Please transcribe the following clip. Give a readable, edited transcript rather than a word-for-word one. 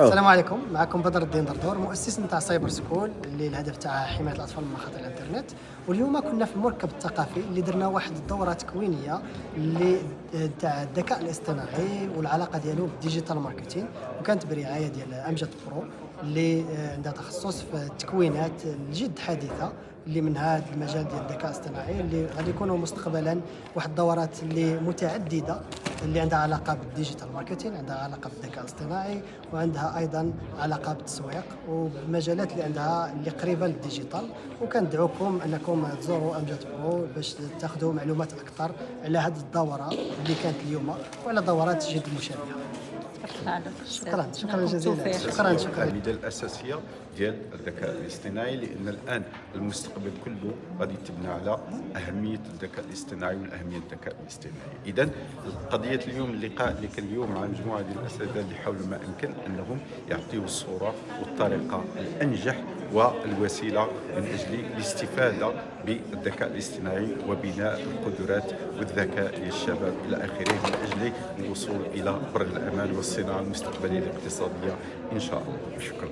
السلام عليكم، معكم بدر الدين دردور، مؤسس نتاع سايبر سكول اللي الهدف تاعها حمايه الاطفال من مخاطر الانترنت. واليوم كنا في المركب الثقافي اللي درنا واحد الدوره تكوينيه اللي تاع الذكاء الاصطناعي والعلاقه ديالو بالديجيتال ماركتين، وكانت برعايه ديال امجد برو اللي عندها تخصص في التكوينات الجد حديثه اللي من هذا المجال ديال الذكاء الاصطناعي، اللي غادي يكونوا مستقبلا واحد الدورات اللي متعدده اللي عندها علاقه بالديجيتال ماركتين، عندها علاقه بالذكاء الاصطناعي، وعندها ايضا علاقه بالتسويق وبمجالات اللي عندها اللي قريبه للديجيتال. وكندعوكم انكم تزوروا امجد برو باش تاخذوا معلومات اكثر على هذه الدوره اللي كانت اليوم وعلى دورات جد مشابهه. شكرا جزيلا. شكرا. الأعمدة الأساسية ديال الذكاء الاصطناعي، لأن الآن المستقبل كله غادي يتبنى على أهمية الذكاء الاصطناعي والأهمية الذكاء الاصطناعي. إذا قضية اليوم، اللقاء اللي كان اليوم مع مجموعة ديال الأساتذة اللي حاولوا ما أمكن أنهم يعطيوا الصورة والطريقة الأنجح والوسيلة من أجل الاستفادة بالذكاء الاصطناعي وبناء القدرات والذكاء للشباب إلى آخره، من أجل الوصول إلى بر الأمان والصناعة المستقبلية الاقتصادية إن شاء الله. شكرا.